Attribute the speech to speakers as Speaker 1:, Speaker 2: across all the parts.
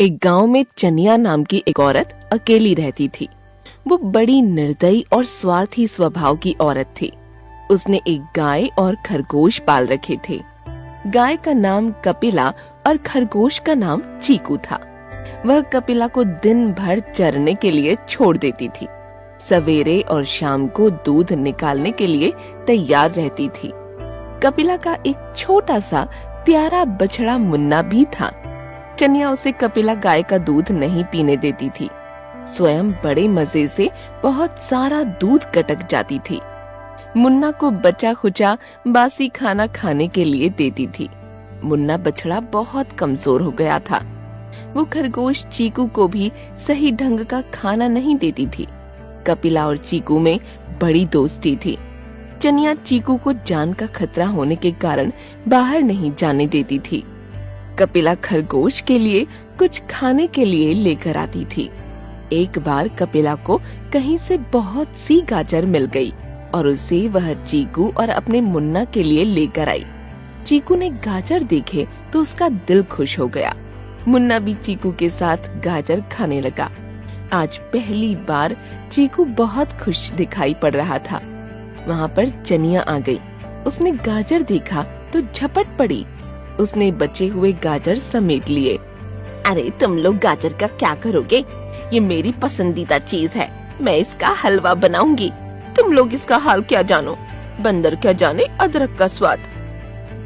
Speaker 1: एक गांव में चनिया नाम की एक औरत अकेली रहती थी। वो बड़ी निर्दयी और स्वार्थी स्वभाव की औरत थी। उसने एक गाय और खरगोश पाल रखे थे। गाय का नाम कपिला और खरगोश का नाम चीकू था। वह कपिला को दिन भर चरने के लिए छोड़ देती थी। सवेरे और शाम को दूध निकालने के लिए तैयार रहती थी। कपिला का एक छोटा सा प्यारा बछड़ा मुन्ना भी था। चनिया उसे कपिला गाय का दूध नहीं पीने देती थी। स्वयं बड़े मजे से बहुत सारा दूध कटक जाती थी। मुन्ना को बचा खुचा बासी खाना खाने के लिए देती थी। मुन्ना बछड़ा बहुत कमजोर हो गया था। वो खरगोश चीकू को भी सही ढंग का खाना नहीं देती थी। कपिला और चीकू में बड़ी दोस्ती थी। चनिया चीकू को जान का खतरा होने के कारण बाहर नहीं जाने देती थी। कपिला खरगोश के लिए कुछ खाने के लिए लेकर आती थी। एक बार कपिला को कहीं से बहुत सी गाजर मिल गई और उसे वह चीकू और अपने मुन्ना के लिए लेकर आई। चीकू ने गाजर देखे तो उसका दिल खुश हो गया। मुन्ना भी चीकू के साथ गाजर खाने लगा। आज पहली बार चीकू बहुत खुश दिखाई पड़ रहा था। वहाँ पर चनिया आ गई। उसने गाजर देखा तो झपट पड़ी। उसने बचे हुए गाजर समेट लिए। अरे तुम लोग गाजर का क्या करोगे? ये मेरी पसंदीदा चीज है। मैं इसका हलवा बनाऊंगी। तुम लोग इसका हाल क्या जानो? बंदर क्या जाने अदरक का स्वाद।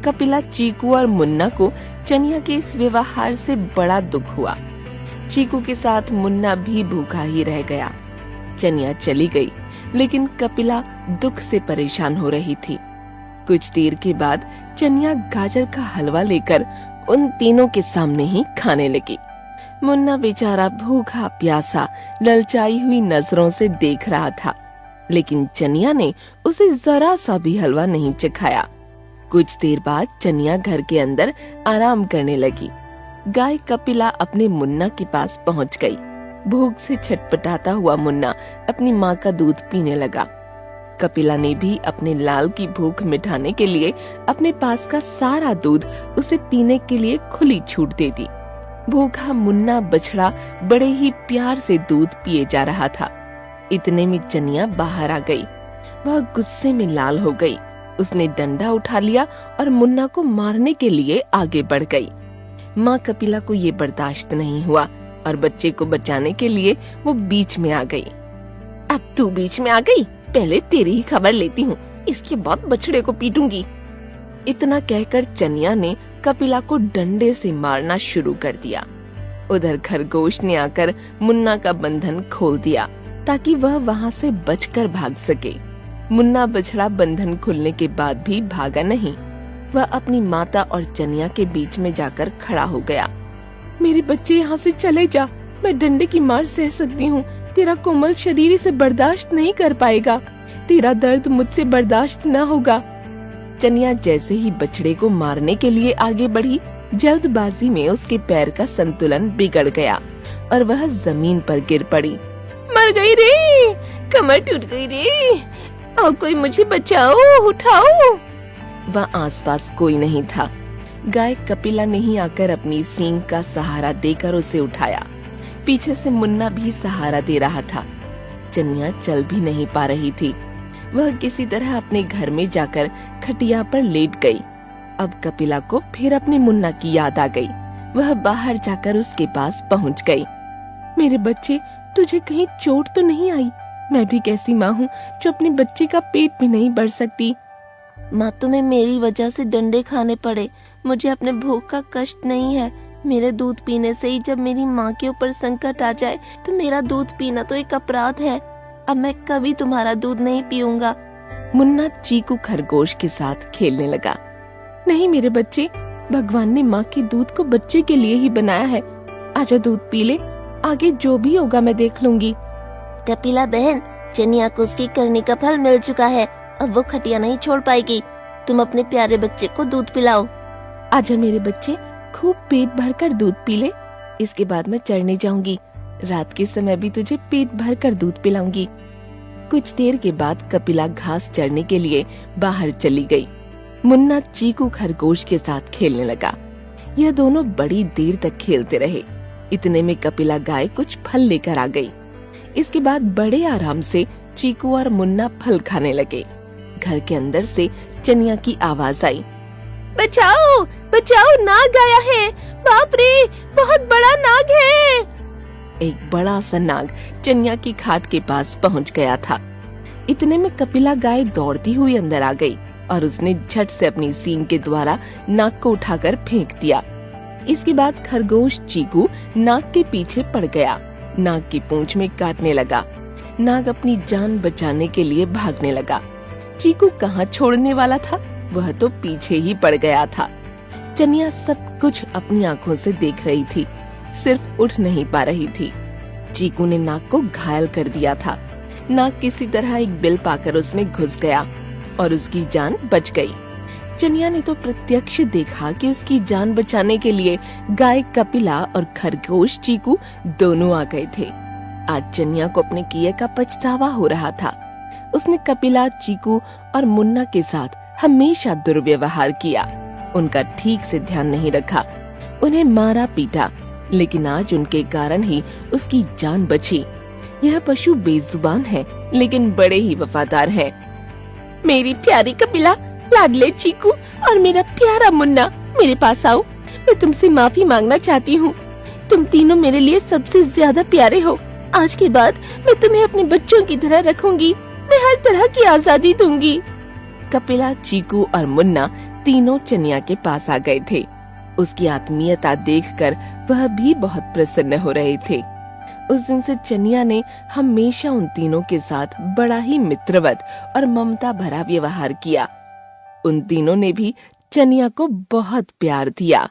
Speaker 1: कपिला, चीकू और मुन्ना को चनिया के इस व्यवहार से बड़ा दुख हुआ। चीकू के साथ मुन्ना भी भूखा ही रह गया। चनिया चली गई, लेकिन कपिला दुख से परेशान हो रही थी। कुछ देर के बाद चनिया गाजर का हलवा लेकर उन तीनों के सामने ही खाने लगी। मुन्ना बेचारा भूखा प्यासा ललचाई हुई नजरों से देख रहा था, लेकिन चनिया ने उसे जरा सा भी हलवा नहीं चखाया। कुछ देर बाद चनिया घर के अंदर आराम करने लगी। गाय कपिला अपने मुन्ना के पास पहुंच गई। भूख से छटपटाता हुआ मुन्ना अपनी माँ का दूध पीने लगा। कपिला ने भी अपने लाल की भूख मिटाने के लिए अपने पास का सारा दूध उसे पीने के लिए खुली छूट दे दी। भूखा मुन्ना बछड़ा बड़े ही प्यार से दूध पिए जा रहा था। इतने में चनिया बाहर आ गई। वह गुस्से में लाल हो गई। उसने डंडा उठा लिया और मुन्ना को मारने के लिए आगे बढ़ गई। माँ कपिला को ये बर्दाश्त नहीं हुआ और बच्चे को बचाने के लिए वो बीच में आ गई। अब तू बीच में आ गई, पहले तेरी ही खबर लेती हूँ, इसके बाद बछड़े को पीटूंगी। इतना कहकर चनिया ने कपिला को डंडे से मारना शुरू कर दिया। उधर खरगोश ने आकर मुन्ना का बंधन खोल दिया ताकि वह वहाँ से बचकर भाग सके। मुन्ना बछड़ा बंधन खुलने के बाद भी भागा नहीं। वह अपनी माता और चनिया के बीच में जाकर खड़ा हो गया। मेरे बच्चे यहाँ से चले जा, मैं डंडे की मार सह सकती हूँ। तेरा कोमल शरीर इसे बर्दाश्त नहीं कर पाएगा। तेरा दर्द मुझसे बर्दाश्त न होगा। चनिया जैसे ही बछड़े को मारने के लिए आगे बढ़ी, जल्दबाजी में उसके पैर का संतुलन बिगड़ गया और वह जमीन पर गिर पड़ी। मर गई रे, कमर टूट गई रे, और कोई मुझे बचाओ, उठाओ। वहाँ आसपास कोई नहीं था। गाय कपिला ने ही आकर अपनी सींग का सहारा देकर उसे उठाया। पीछे से मुन्ना भी सहारा दे रहा था। चनिया चल भी नहीं पा रही थी। वह किसी तरह अपने घर में जाकर खटिया पर लेट गई। अब कपिला को फिर अपने मुन्ना की याद आ गई। वह बाहर जाकर उसके पास पहुंच गई। मेरे बच्चे, तुझे कहीं चोट तो नहीं आई? मैं भी कैसी माँ हूँ जो अपने बच्चे का पेट भी नहीं भर सकती।
Speaker 2: माँ, तुम्हें मेरी वजह से डंडे खाने पड़े। मुझे अपने भूख का कष्ट नहीं है। मेरे दूध पीने से ही जब मेरी माँ के ऊपर संकट आ जाए तो मेरा दूध पीना तो एक अपराध है। अब मैं कभी तुम्हारा दूध नहीं पीऊंगा।
Speaker 1: मुन्ना चीकू खरगोश के साथ खेलने लगा। नहीं मेरे बच्चे, भगवान ने माँ के दूध को बच्चे के लिए ही बनाया है। आजा दूध पी ले, आगे जो भी होगा मैं देख लूंगी।
Speaker 2: कपिला बहन, चनिया को उसकी करने का फल मिल चुका है। अब वो खटिया नहीं छोड़ पाएगी। तुम अपने प्यारे बच्चे को दूध पिलाओ।
Speaker 1: आजा मेरे बच्चे, खूब पेट भरकर दूध पी ले। इसके बाद मैं चरने जाऊंगी। रात के समय भी तुझे पेट भरकर दूध पिलाऊंगी। कुछ देर के बाद कपिला घास चरने के लिए बाहर चली गई। मुन्ना चीकू खरगोश के साथ खेलने लगा। यह दोनों बड़ी देर तक खेलते रहे। इतने में कपिला गाय कुछ फल लेकर आ गई। इसके बाद बड़े आराम से चीकू और मुन्ना फल खाने लगे। घर के अंदर से चनिया की आवाज आई,
Speaker 2: बचाओ बचाओ, नाग आया है, बाप रे बहुत बड़ा नाग है।
Speaker 1: एक बड़ा सा नाग चनिया की खाट के पास पहुंच गया था। इतने में कपिला गाय दौड़ती हुई अंदर आ गई और उसने झट से अपनी सींग के द्वारा नाग को उठाकर फेंक दिया। इसके बाद खरगोश चीकू नाग के पीछे पड़ गया। नाग की पूंछ में काटने लगा। नाग अपनी जान बचाने के लिए भागने लगा। चीकू कहाँ छोड़ने वाला था, वह तो पीछे ही पड़ गया था। चनिया सब कुछ अपनी आंखों से देख रही थी, सिर्फ उठ नहीं पा रही थी। चीकू ने नाग को घायल कर दिया था। नाग किसी तरह एक बिल पाकर उसमें घुस गया और उसकी जान बच गई। चनिया ने तो प्रत्यक्ष देखा कि उसकी जान बचाने के लिए गाय कपिला और खरगोश चीकू दोनों आ गए थे। आज चनिया को अपने किए का पछतावा हो रहा था। उसने कपिला, चीकू और मुन्ना के साथ हमेशा दुर्व्यवहार किया, उनका ठीक से ध्यान नहीं रखा, उन्हें मारा पीटा, लेकिन आज उनके कारण ही उसकी जान बची। यह पशु बेजुबान है लेकिन बड़े ही वफादार है।
Speaker 2: मेरी प्यारी कपिला, लाडले चीकू और मेरा प्यारा मुन्ना, मेरे पास आओ, मैं तुमसे माफी मांगना चाहती हूँ। तुम तीनों मेरे लिए सबसे ज्यादा प्यारे हो। आज के बाद मैं तुम्हें अपने बच्चों की तरह रखूंगी, मैं हर तरह की आजादी दूंगी।
Speaker 1: कपिला, चीकू और मुन्ना तीनों चनिया के पास आ गए थे। उसकी आत्मीयता देखकर वह भी बहुत प्रसन्न हो रहे थे। उस दिन से चनिया ने हमेशा उन तीनों के साथ बड़ा ही मित्रवत और ममता भरा व्यवहार किया। उन तीनों ने भी चनिया को बहुत प्यार दिया।